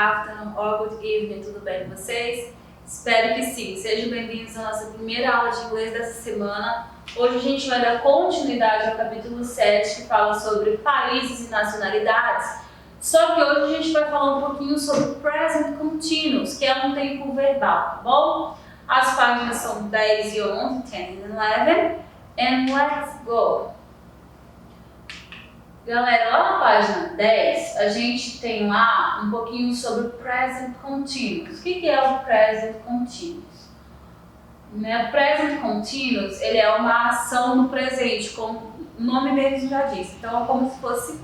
afternoon or good evening, tudo bem com vocês? Espero que sim. Sejam bem-vindos à nossa primeira aula de inglês dessa semana. Hoje a gente vai dar continuidade ao capítulo 7, que fala sobre países e nacionalidades. Só que hoje a gente vai falar um pouquinho sobre present continuous, que é um tempo verbal, tá bom? As páginas são 10 e 11, 10 e 11, and let's go! Galera, lá na página 10, a gente tem lá um pouquinho sobre o present continuous. O que é o present continuous? O present continuous, ele é uma ação no presente, como o nome mesmo já diz. Então, é como se fosse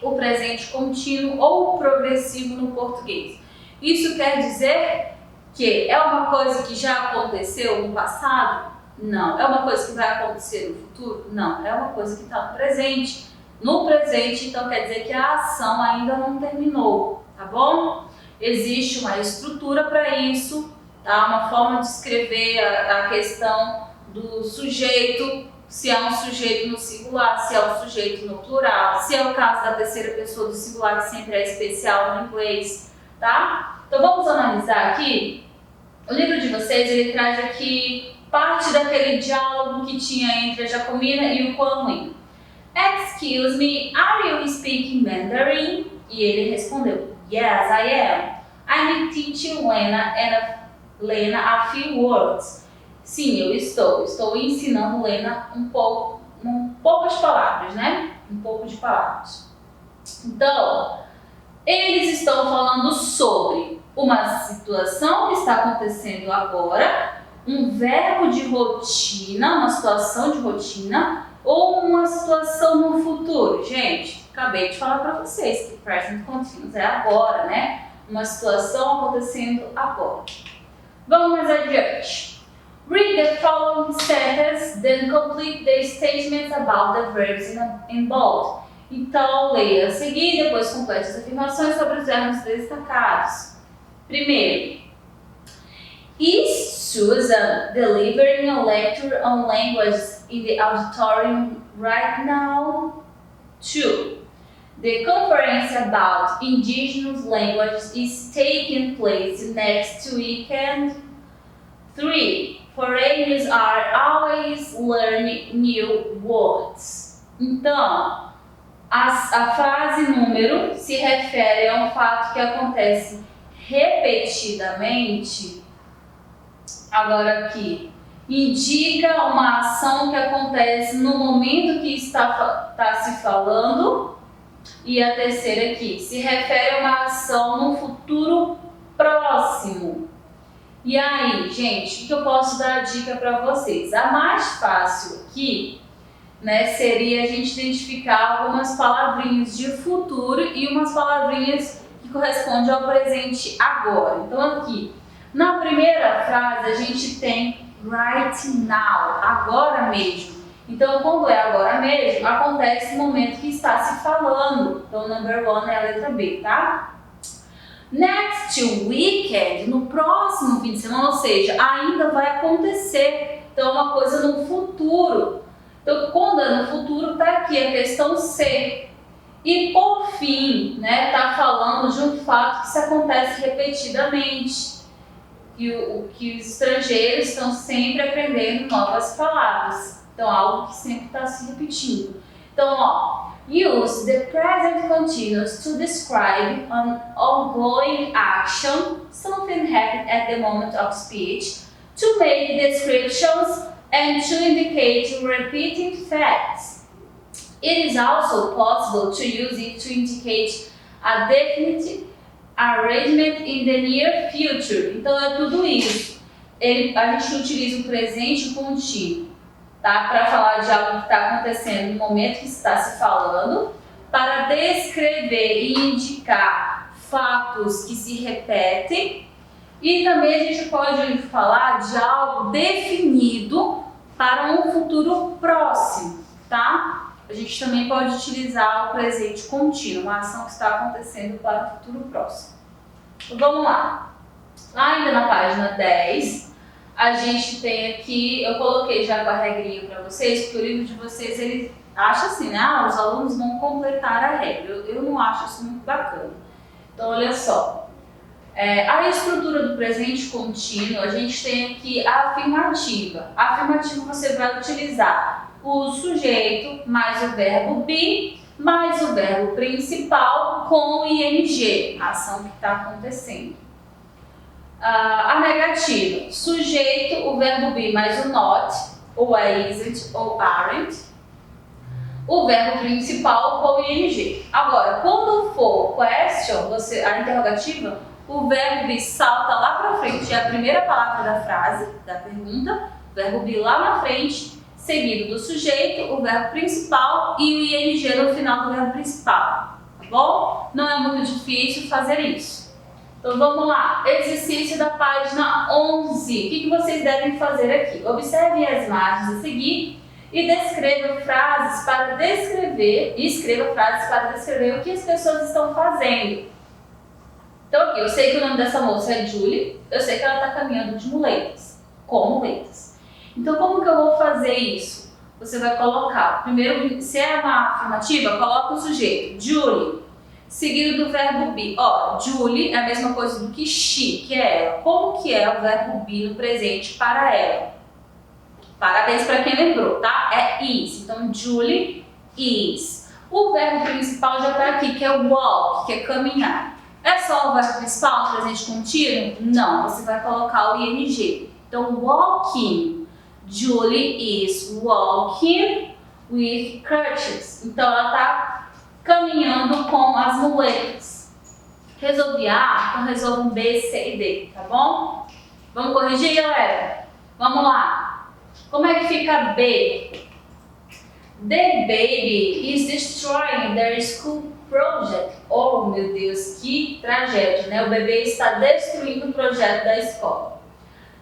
o presente contínuo ou progressivo no português. Isso quer dizer que é uma coisa que já aconteceu no passado? Não. É uma coisa que vai acontecer no futuro? Não. É uma coisa que está no presente. No presente, então, quer dizer que a ação ainda não terminou, tá bom? Existe uma estrutura para isso, tá? Uma forma de escrever a questão do sujeito, se é um sujeito no singular, se é um sujeito no plural, se é o caso da terceira pessoa do singular, que sempre é especial no inglês, tá? Então, vamos analisar aqui. O livro de vocês, ele traz aqui parte daquele diálogo que tinha entre a Jacomina e o Quan Yin. Excuse me, are you speaking Mandarin? E ele respondeu, yes, I am. I'm teaching Lena a few words. Sim, eu estou ensinando Lena poucas palavras, né? Um pouco de palavras. Então, eles estão falando sobre uma situação que está acontecendo agora, um verbo de rotina, uma situação de rotina, ou uma situação no futuro. Gente, acabei de falar para vocês que present continuous é agora, né? Uma situação acontecendo agora. Vamos mais adiante. Read the following sentence, then complete the statements about the verbs in bold. Então, leia a seguir, depois complete as afirmações sobre os verbos destacados. Primeiro, is Susan delivering a lecture on languages in the auditorium right now? 2. The conference about indigenous languages is taking place next weekend. 3. Foreigners are always learning new words. Então, a frase número se refere a um fato que acontece repetidamente. Agora aqui, indica uma ação que acontece no momento que está se falando. E a terceira aqui, se refere a uma ação no futuro próximo. E aí, gente, o que eu posso dar a dica para vocês? A mais fácil aqui, né, seria a gente identificar algumas palavrinhas de futuro e umas palavrinhas que correspondem ao presente agora. Então aqui, na primeira frase, a gente tem right now, agora mesmo. Então, quando é agora mesmo, acontece no momento que está se falando. Então, number 1 é a letra B, tá? Next weekend, no próximo fim de semana, ou seja, ainda vai acontecer. Então, é uma coisa no futuro. Então, quando é no futuro, tá aqui a questão C. E, por fim, né, tá falando de um fato que se acontece repetidamente. Que os estrangeiros estão sempre aprendendo novas palavras. Então, algo que sempre está se repetindo. Então, ó, use the present continuous to describe an ongoing action, something happened at the moment of speech, to make descriptions and to indicate repeating facts. It is also possible to use it to indicate a definite arrangement in the near future. Então é tudo isso. A gente utiliza o presente contínuo, tá? Para falar de algo que está acontecendo no momento que está se falando, para descrever e indicar fatos que se repetem, e também a gente pode falar de algo definido para um futuro próximo, tá? A gente também pode utilizar o presente contínuo, uma ação que está acontecendo para o futuro próximo. Então, vamos lá. Ainda na página 10, a gente tem aqui, eu coloquei já com a regrinha para vocês, porque o livro de vocês, ele acha assim, né? Os alunos vão completar a regra. Eu não acho isso muito bacana. Então, olha só. A estrutura do presente contínuo, a gente tem aqui a afirmativa. A afirmativa você vai utilizar o sujeito mais o verbo be, mais o verbo principal com o ing, a ação que está acontecendo. A negativa, sujeito, o verbo be mais o not, ou isn't, ou aren't. O verbo principal com o ing. Agora, quando for question, a interrogativa, o verbo be salta lá para frente, é a primeira palavra da frase, da pergunta, o verbo be lá na frente, seguido do sujeito, o verbo principal e o ing no final do verbo principal, tá bom? Não é muito difícil fazer isso. Então vamos lá, exercício da página 11. O que vocês devem fazer aqui? Observe as imagens a seguir e escreva frases para descrever o que as pessoas estão fazendo. Então aqui, eu sei que o nome dessa moça é Julie, eu sei que ela está caminhando de muletas, com muletas. Então como que eu vou fazer isso? Você vai colocar, primeiro, se é uma afirmativa, coloca o sujeito, Julie, seguido do verbo be. Ó, Julie é a mesma coisa do que she, que é ela. Como que é o verbo be no presente para ela? Parabéns para quem lembrou, tá? É is. Então, Julie is. O verbo principal já está aqui, que é walk, que é caminhar. É só o verbo principal no presente contínuo? Não, você vai colocar o ing. Então, walking. Julie is walking with crutches. Então, ela está caminhando com as muletas. Resolvi A, então resolva um B, C e D, tá bom? Vamos corrigir, galera? Vamos lá. Como é que fica B? The baby is destroying their school project. Oh, meu Deus, que tragédia, né? O bebê está destruindo o projeto da escola.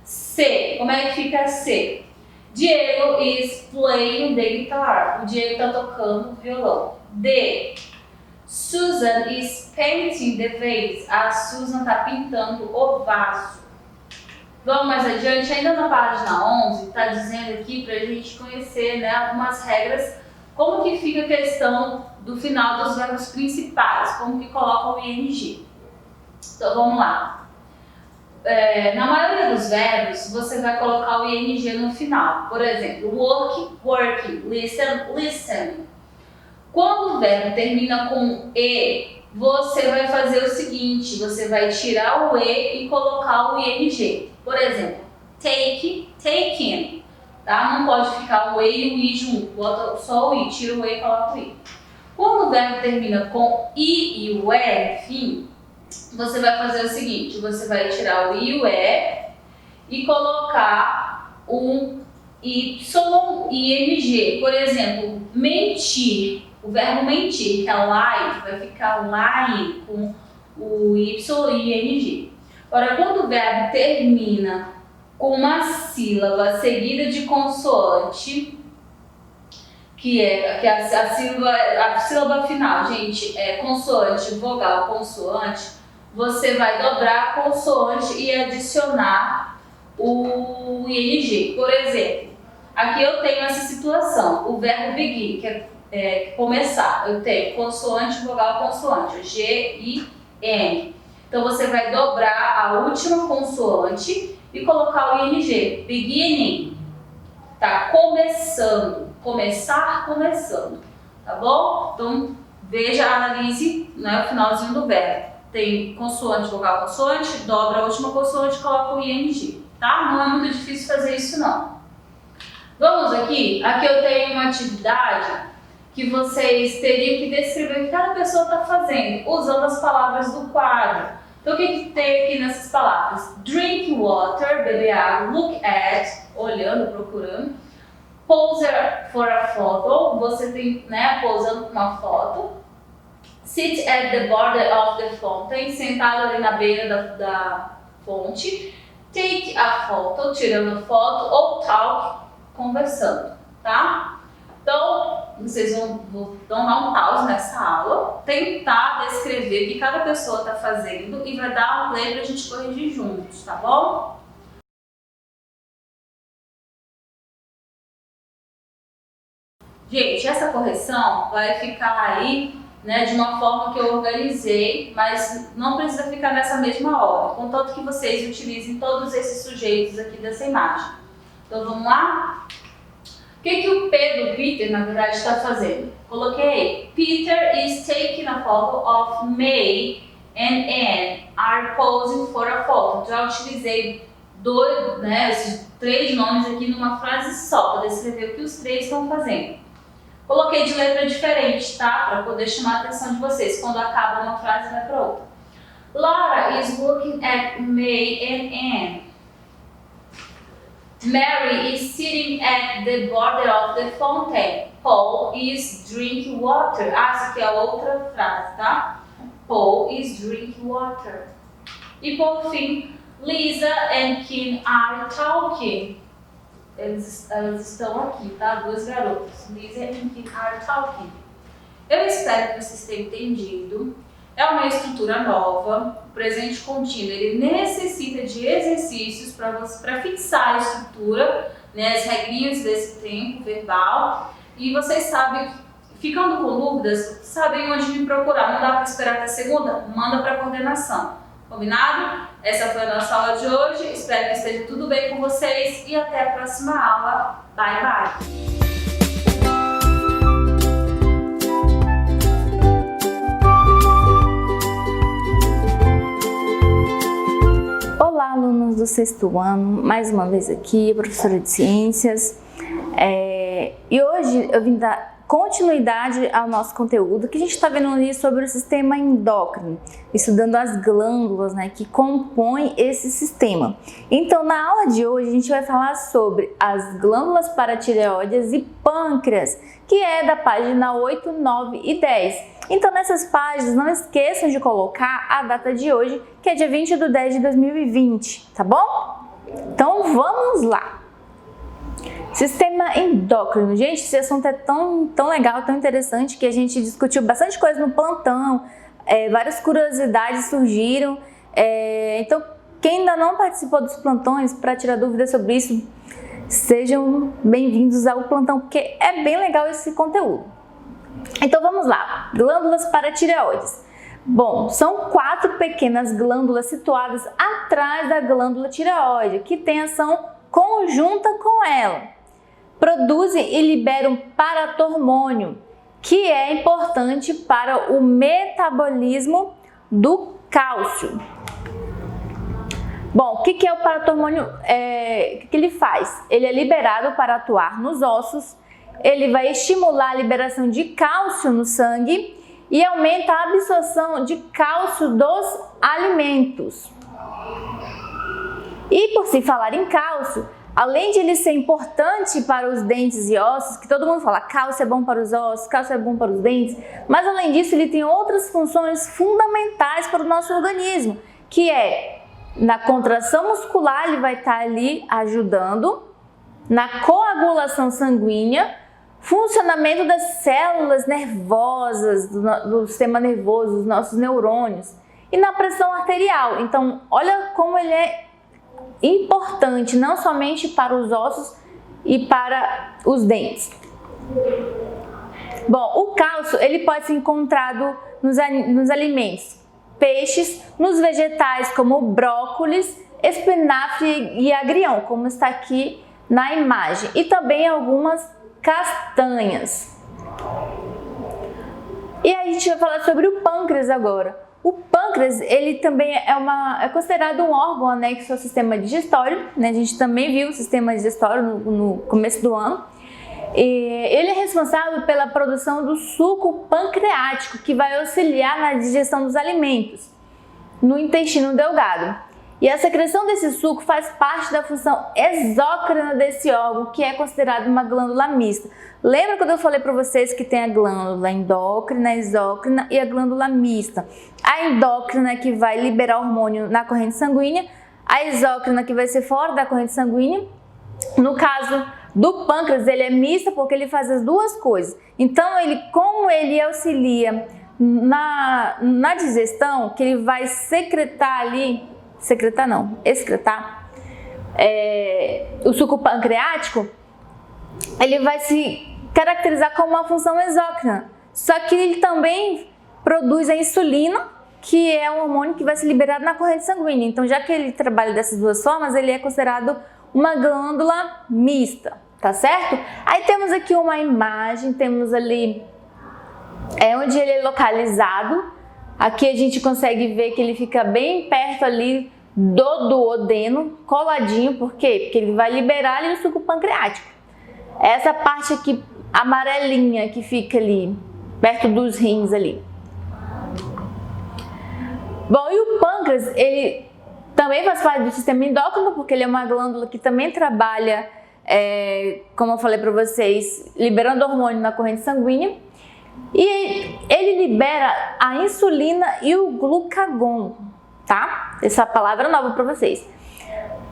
C. Como é que fica C? Diego is playing the guitar. O Diego está tocando violão. D. Susan is painting the vase. A Susan está pintando o vaso. Vamos mais adiante, ainda na página 11, está dizendo aqui para a gente conhecer, né, algumas regras, como que fica a questão do final dos verbos principais, como que coloca o ing. Então vamos lá. Na maioria dos verbos, você vai colocar o ing no final. Por exemplo, work, working, listen, listening. Quando o verbo termina com e, você vai fazer o seguinte, você vai tirar o e colocar o ing. Por exemplo, take, taken, tá? Não pode ficar o e e o i junto, bota só o i, tira o e e coloca o i. Quando o verbo termina com i e o e, enfim, você vai fazer o seguinte, você vai tirar o i e o e colocar um y e ing. Por exemplo, mentir, o verbo mentir, que é lie, vai ficar lying com o y e ing. Agora, quando o verbo termina com uma sílaba seguida de consoante, que é a sílaba final, gente, é consoante, vogal, consoante, você vai dobrar a consoante e adicionar o ing. Por exemplo, aqui eu tenho essa situação, o verbo begin, que é começar. Eu tenho consoante, vogal, consoante, G, I, N. Então você vai dobrar a última consoante e colocar o ing. Beginning. Tá começando. Começar, começando. Tá bom? Então veja, analise, né, o finalzinho do verbo. Tem consoante, vogal, consoante, dobra a última consoante e coloca o ing. Tá? Não é muito difícil fazer isso não. Vamos aqui? Aqui eu tenho uma atividade que vocês teriam que descrever o que cada pessoa está fazendo, usando as palavras do quadro. Então, o que tem aqui nessas palavras? Drink water, beber água, look at, olhando, procurando. Pose for a photo, você tem, né, posando com uma foto. Sit at the border of the fountain, sentado ali na beira da fonte. Take a photo, tirando foto, ou talk, conversando, tá? Então, vocês vão dar um pause nessa aula, tentar descrever o que cada pessoa está fazendo e vai dar um play para a gente corrigir juntos, tá bom? Gente, essa correção vai ficar aí né, de uma forma que eu organizei, mas não precisa ficar nessa mesma ordem, contanto que vocês utilizem todos esses sujeitos aqui dessa imagem. Então vamos lá? O que o P do Peter, na verdade, está fazendo? Coloquei, Peter is taking a photo of May and Anne are posing for a photo. Já utilizei esses 3 nomes aqui numa frase só, para descrever o que os 3 estão fazendo. Coloquei de letra diferente, tá? Para poder chamar a atenção de vocês. Quando acaba uma frase, vai para outra. Laura is looking at May and Anne. Mary is sitting at the border of the fountain. Paul is drinking water. Essa aqui é a outra frase, tá? Paul is drinking water. E por fim, Lisa and Kim are talking. Elas estão aqui, tá? 2 garotas. Lisa and Kim are talking. Eu espero que vocês tenham entendido. É uma estrutura nova. O presente contínuo, ele necessita de exercícios para fixar a estrutura, né, as regrinhas desse tempo verbal. E vocês sabem, ficando com dúvidas, sabem onde me procurar. Não dá para esperar até segunda? Manda para a coordenação. Combinado? Essa foi a nossa aula de hoje. Espero que esteja tudo bem com vocês e até a próxima aula. Bye, bye! Olá, alunos do 6º ano, mais uma vez aqui, professora de ciências. E hoje eu vim dar continuidade ao nosso conteúdo que a gente está vendo ali sobre o sistema endócrino, estudando as glândulas, né, que compõem esse sistema. Então, na aula de hoje a gente vai falar sobre as glândulas paratireoides e pâncreas, que é da página 8, 9 e 10. Então, nessas páginas, não esqueçam de colocar a data de hoje, que é dia 20 de 10 de 2020, tá bom? Então, vamos lá! Sistema endócrino. Gente, esse assunto é tão legal, tão interessante, que a gente discutiu bastante coisa no plantão, várias curiosidades surgiram. Então, quem ainda não participou dos plantões, para tirar dúvidas sobre isso, sejam bem-vindos ao plantão, porque é bem legal esse conteúdo. Então, vamos lá. Glândulas paratireoides. Bom, são 4 pequenas glândulas situadas atrás da glândula tireoide, que tem ação conjunta com ela. Produzem e liberam paratormônio, que é importante para o metabolismo do cálcio. Bom, o que é o paratormônio? O que ele faz? Ele é liberado para atuar nos ossos, ele vai estimular a liberação de cálcio no sangue e aumenta a absorção de cálcio dos alimentos. E por se falar em cálcio, além de ele ser importante para os dentes e ossos, que todo mundo fala cálcio é bom para os ossos, cálcio é bom para os dentes, mas além disso ele tem outras funções fundamentais para o nosso organismo, que é na contração muscular, ele vai estar ali ajudando, na coagulação sanguínea, funcionamento das células nervosas, do sistema nervoso, dos nossos neurônios, e na pressão arterial. Então, olha como ele é importante, não somente para os ossos e para os dentes. Bom, o cálcio ele pode ser encontrado nos alimentos, peixes, nos vegetais como brócolis, espinafre e agrião, como está aqui na imagem, e também algumas castanhas. E aí a gente vai falar sobre o pâncreas agora. O pâncreas, ele também é considerado um órgão anexo ao sistema digestório, né? A gente também viu o sistema digestório no começo do ano. E ele é responsável pela produção do suco pancreático, que vai auxiliar na digestão dos alimentos no intestino delgado. E a secreção desse suco faz parte da função exócrina desse órgão, que é considerado uma glândula mista. Lembra quando eu falei para vocês que tem a glândula endócrina, a exócrina e a glândula mista? A endócrina é que vai liberar hormônio na corrente sanguínea, a exócrina que vai ser fora da corrente sanguínea. No caso do pâncreas, ele é mista porque ele faz as duas coisas. Então, como ele auxilia na digestão, que ele vai excretar o suco pancreático, ele vai se caracterizar como uma função exócrina. Só que ele também produz a insulina, que é um hormônio que vai ser liberado na corrente sanguínea. Então, já que ele trabalha dessas duas formas, ele é considerado uma glândula mista, tá certo? Aí temos aqui uma imagem, temos ali onde ele é localizado. Aqui a gente consegue ver que ele fica bem perto ali do duodeno, coladinho. Por quê? Porque ele vai liberar ali o suco pancreático. Essa parte aqui amarelinha que fica ali, perto dos rins ali. Bom, e o pâncreas, ele também faz parte do sistema endócrino, porque ele é uma glândula que também trabalha, como eu falei para vocês, liberando hormônio na corrente sanguínea. E ele libera a insulina e o glucagon, tá? Essa palavra nova para vocês.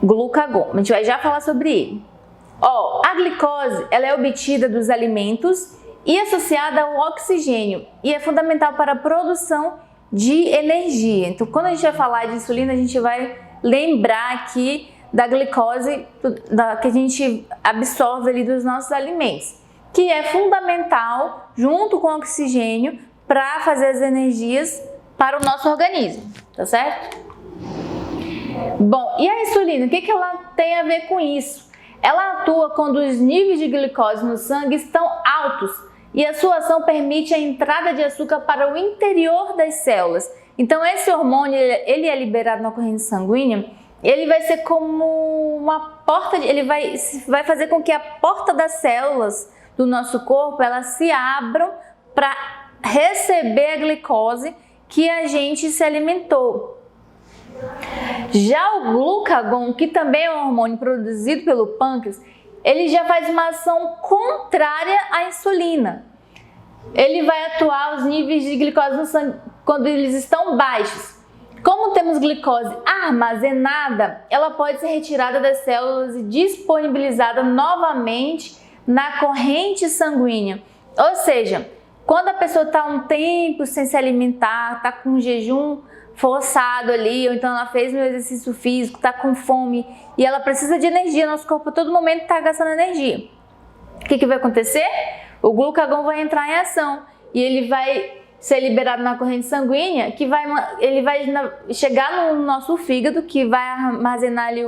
Glucagon, a gente vai já falar sobre ele. Ó, a glicose, ela é obtida dos alimentos e associada ao oxigênio e é fundamental para a produção de energia. Então, quando a gente vai falar de insulina, a gente vai lembrar aqui da glicose que a gente absorve ali dos nossos alimentos, que é fundamental, junto com o oxigênio, para fazer as energias para o nosso organismo, tá certo? Bom, e a insulina, o que ela tem a ver com isso? Ela atua quando os níveis de glicose no sangue estão altos e a sua ação permite a entrada de açúcar para o interior das células. Então esse hormônio, ele é liberado na corrente sanguínea, ele vai ser como uma porta, ele vai fazer com que a porta das células do nosso corpo, elas se abram para receber a glicose que a gente se alimentou. Já o glucagon, que também é um hormônio produzido pelo pâncreas, ele já faz uma ação contrária à insulina. Ele vai atuar os níveis de glicose no sangue quando eles estão baixos. Como temos glicose armazenada, ela pode ser retirada das células e disponibilizada novamente na corrente sanguínea. Ou seja, quando a pessoa está um tempo sem se alimentar, está com um jejum forçado ali, ou então ela fez um exercício físico, está com fome e ela precisa de energia, nosso corpo a todo momento está gastando energia. O que vai acontecer? O glucagon vai entrar em ação e ele vai ser liberado na corrente sanguínea, que ele vai chegar no nosso fígado, que vai armazenar ali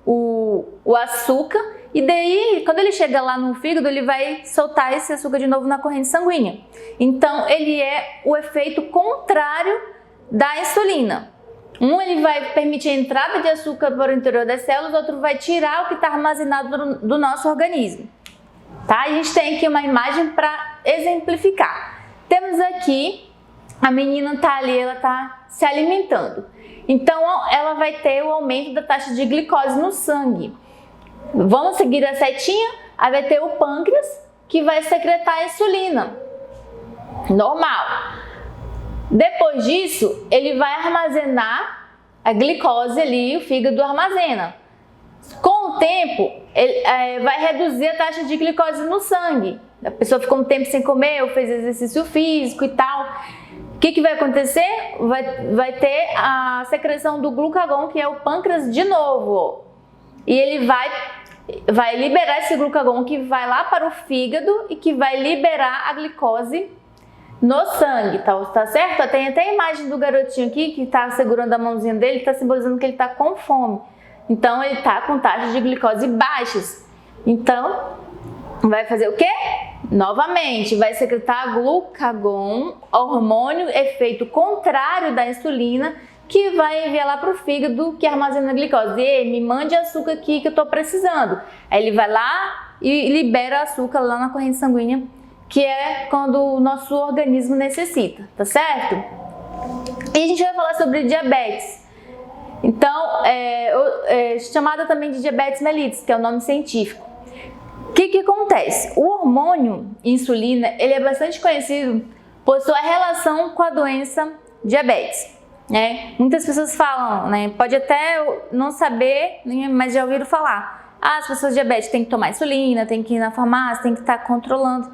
o açúcar, e daí, quando ele chega lá no fígado, ele vai soltar esse açúcar de novo na corrente sanguínea. Então, ele é o efeito contrário da insulina. Ele vai permitir a entrada de açúcar para o interior das células, o outro vai tirar o que está armazenado do nosso organismo. Tá? A gente tem aqui uma imagem para exemplificar. Temos aqui, a menina está ali, ela está se alimentando. Então, ela vai ter o aumento da taxa de glicose no sangue. Vamos seguir a setinha, aí vai ter o pâncreas, que vai secretar a insulina. Normal. Depois disso, ele vai armazenar a glicose ali, o fígado armazena. Com o tempo, ele vai reduzir a taxa de glicose no sangue. A pessoa ficou um tempo sem comer, ou fez exercício físico e tal. O que vai acontecer? Vai ter a secreção do glucagon, que é o pâncreas de novo. E ele vai liberar esse glucagon que vai lá para o fígado e que vai liberar a glicose no sangue, tá certo? Tem até a imagem do garotinho aqui que está segurando a mãozinha dele, está simbolizando que ele está com fome. Então ele está com taxas de glicose baixas. Então vai fazer o quê? Novamente, vai secretar glucagon, hormônio, efeito contrário da insulina, que vai enviar lá para o fígado que armazena a glicose. Ei, me mande açúcar aqui que eu estou precisando. Aí ele vai lá e libera açúcar lá na corrente sanguínea, que é quando o nosso organismo necessita, tá certo? E a gente vai falar sobre diabetes. Então, chamada também de diabetes mellitus, que é o nome científico. O que acontece? O hormônio insulina, ele é bastante conhecido por sua relação com a doença diabetes. Muitas pessoas falam, pode até não saber, mas já ouviram falar. As pessoas diabéticas têm que tomar insulina, têm que ir na farmácia, têm que estar controlando.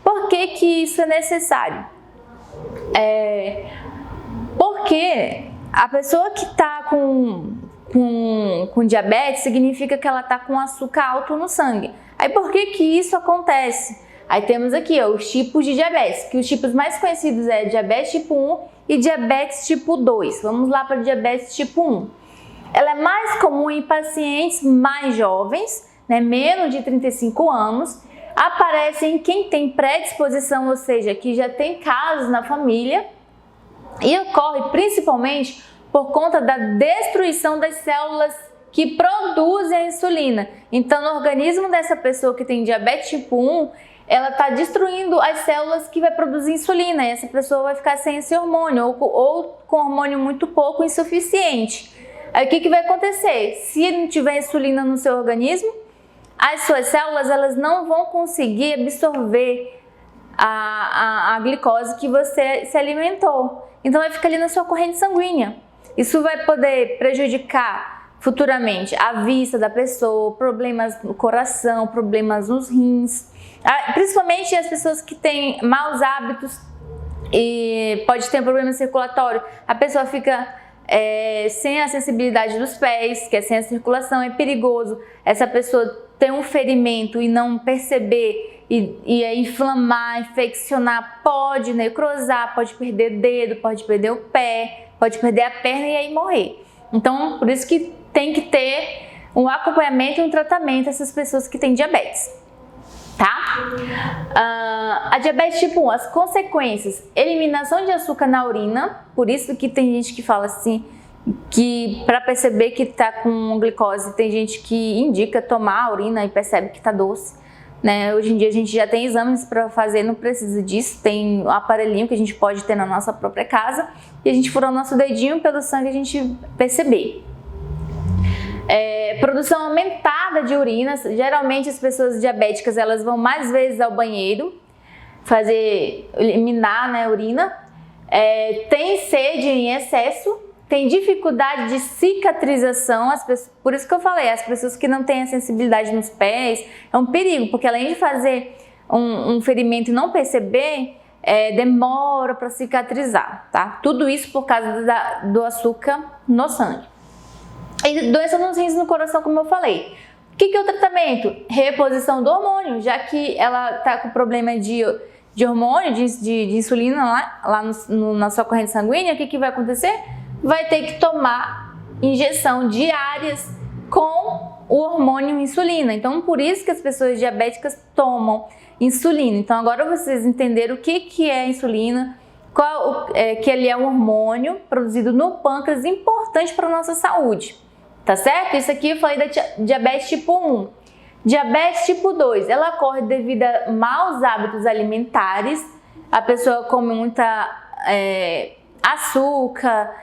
Por que isso é necessário? Porque a pessoa que está com diabetes significa que ela está com açúcar alto no sangue. Aí por que isso acontece? Aí temos aqui, ó, os tipos de diabetes, que os tipos mais conhecidos é diabetes tipo 1 e diabetes tipo 2. Vamos lá para diabetes tipo 1. Ela é mais comum em pacientes mais jovens, né, menos de 35 anos, aparece em quem tem predisposição, ou seja, que já tem casos na família, e ocorre principalmente por conta da destruição das células que produzem a insulina. Então, no organismo dessa pessoa que tem diabetes tipo 1, ela está destruindo as células que vai produzir insulina, e essa pessoa vai ficar sem esse hormônio, ou com hormônio muito pouco, insuficiente. Aí o que vai acontecer? Se não tiver insulina no seu organismo, as suas células elas não vão conseguir absorver a glicose que você se alimentou. Então vai ficar ali na sua corrente sanguínea. Isso vai poder prejudicar futuramente a vista da pessoa, problemas no coração, problemas nos rins. Principalmente as pessoas que têm maus hábitos e pode ter um problema circulatório. A pessoa fica sem a sensibilidade dos pés, que é sem a circulação, é perigoso essa pessoa ter um ferimento e não perceber e inflamar, infeccionar, pode necrosar, pode perder dedo, pode perder o pé, pode perder a perna e aí morrer. Então, por isso que tem que ter um acompanhamento e um tratamento essas pessoas que têm diabetes, tá? A diabetes tipo 1, as consequências, eliminação de açúcar na urina, por isso que tem gente que fala assim, que para perceber que está com glicose, tem gente que indica tomar a urina e percebe que está doce, né? Hoje em dia a gente já tem exames para fazer, não precisa disso, tem um aparelhinho que a gente pode ter na nossa própria casa e a gente fura o nosso dedinho pelo sangue a gente perceber. Produção aumentada de urina, geralmente as pessoas diabéticas elas vão mais vezes ao banheiro, eliminar, né, a urina, tem sede em excesso, tem dificuldade de cicatrização, por isso que eu falei, as pessoas que não têm a sensibilidade nos pés, é um perigo, porque além de fazer um ferimento e não perceber, demora para cicatrizar, tá? Tudo isso por causa do açúcar no sangue. E doença nos rins e no coração, como eu falei. O que é o tratamento? Reposição do hormônio, já que ela está com problema de hormônio, de insulina lá na sua corrente sanguínea, o que vai acontecer? Vai ter que tomar injeção diárias com o hormônio insulina. Então, por isso que as pessoas diabéticas tomam insulina. Então, agora vocês entenderam o que é insulina, que ele é um hormônio produzido no pâncreas, importante para a nossa saúde. Tá certo? Isso aqui eu falei da diabetes tipo 1. Diabetes tipo 2, ela ocorre devido a maus hábitos alimentares. A pessoa come muita açúcar,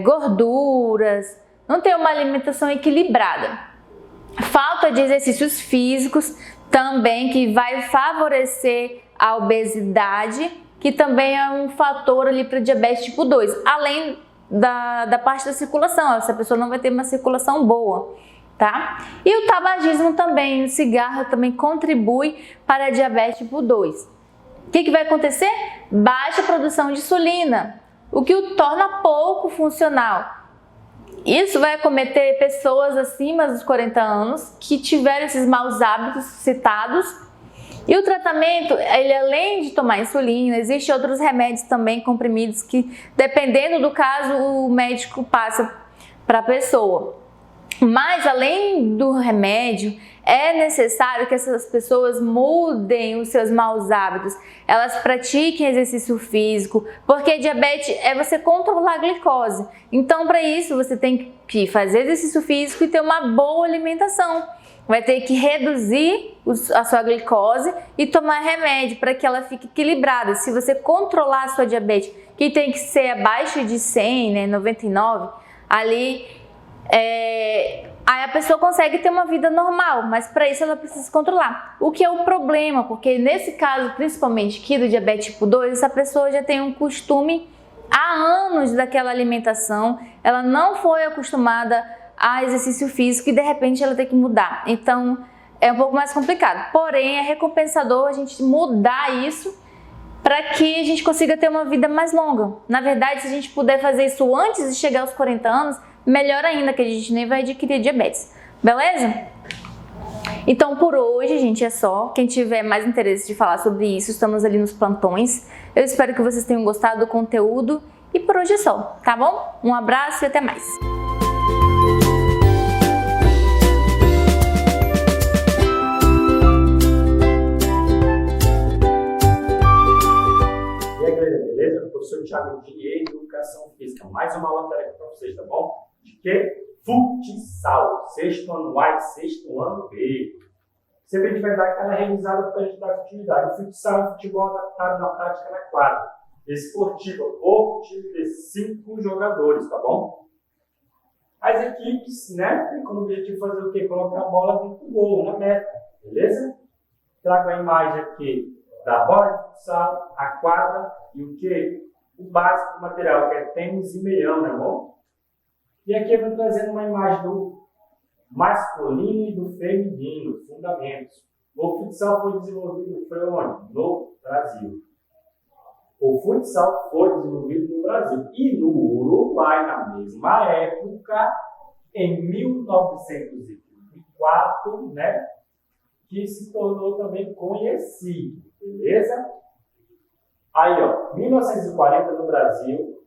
gorduras, não tem uma alimentação equilibrada. Falta de exercícios físicos também, que vai favorecer a obesidade, que também é um fator ali para diabetes tipo 2, além da parte da circulação, essa pessoa não vai ter uma circulação boa, tá? E o tabagismo também, o cigarro também contribui para a diabetes tipo 2. O que vai acontecer? Baixa produção de insulina, o que o torna pouco funcional. Isso vai acometer pessoas acima dos 40 anos que tiveram esses maus hábitos citados. E o tratamento, ele além de tomar insulina, existem outros remédios também, comprimidos, que dependendo do caso o médico passa para a pessoa. Mas além do remédio, é necessário que essas pessoas mudem os seus maus hábitos, elas pratiquem exercício físico, porque diabetes é você controlar a glicose. Então, para isso, você tem que fazer exercício físico e ter uma boa alimentação. Vai ter que reduzir a sua glicose e tomar remédio para que ela fique equilibrada. Se você controlar a sua diabetes, que tem que ser abaixo de 100, né, 99, ali, aí a pessoa consegue ter uma vida normal, mas para isso ela precisa controlar. O que é um problema, porque nesse caso, principalmente aqui do diabetes tipo 2, essa pessoa já tem um costume há anos daquela alimentação, ela não foi acostumada a exercício físico e de repente ela tem que mudar. Então é um pouco mais complicado, porém é recompensador a gente mudar isso para que a gente consiga ter uma vida mais longa. Na verdade, se a gente puder fazer isso antes de chegar aos 40 anos, melhor ainda, que a gente nem vai adquirir diabetes. Beleza? Então, por hoje, gente, é só. Quem tiver mais interesse de falar sobre isso, estamos ali nos plantões. Eu espero que vocês tenham gostado do conteúdo e por hoje é só, tá bom? Um abraço e até mais! Beleza? Professor Thiago de Educação Física. Mais uma aula para vocês, tá bom? De que? Futsal. Sexto ano A e sexto ano B. Sempre a gente vai dar aquela revisada para a gente dar continuidade. O futsal é um futebol adaptado na prática na quadra. Esportivo ou time de 5 jogadores, tá bom? As equipes, né, tem como objetivo fazer o quê? Colocar a bola dentro do gol, na meta. Beleza? Trago a imagem aqui da bola de futsal, a quadra e o que? O básico do material, que é tênis e meião, né, bom? E aqui eu vou trazendo uma imagem do masculino e do feminino, fundamentos. O futsal foi desenvolvido onde? No Brasil. O futsal foi desenvolvido no Brasil e no Uruguai, na mesma época, em 1924, né, que se tornou também conhecido. Beleza? Aí, ó, 1940 no Brasil,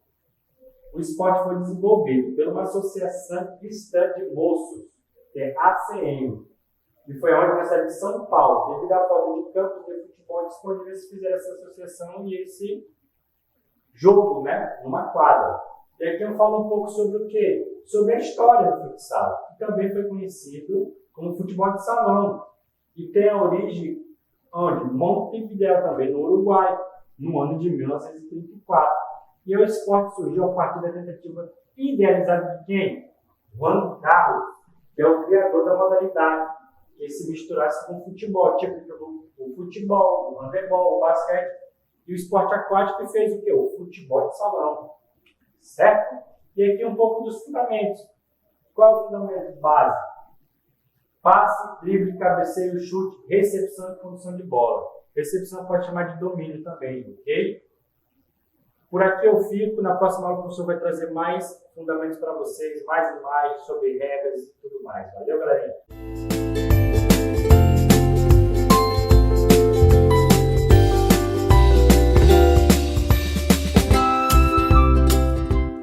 o esporte foi desenvolvido por uma associação cristã de moços, que é ACM, e foi onde na cidade de São Paulo, devido à falta de campos de futebol disponíveis, fizeram essa associação e esse jogo, né, numa quadra. E aqui eu falo um pouco sobre o quê? Sobre a história do futsal, que também foi conhecido como futebol de salão, e tem a origem onde? Montevidéu, também no Uruguai, no ano de 1934. E o esporte surgiu a partir da tentativa idealizada de quem? Juan Carlos, que é o criador da modalidade, que se misturasse com o futebol, tipo o futebol, o handebol, o basquete, e o esporte aquático que fez o quê? O futebol de salão, certo? E aqui um pouco dos fundamentos. Qual é o fundamento básico? Passe, drible, cabeceio, chute, recepção e condução de bola. Recepção pode chamar de domínio também, ok? Por aqui eu fico. Na próxima aula o professor vai trazer mais fundamentos para vocês, mais imagens sobre regras e tudo mais. Valeu, galerinha!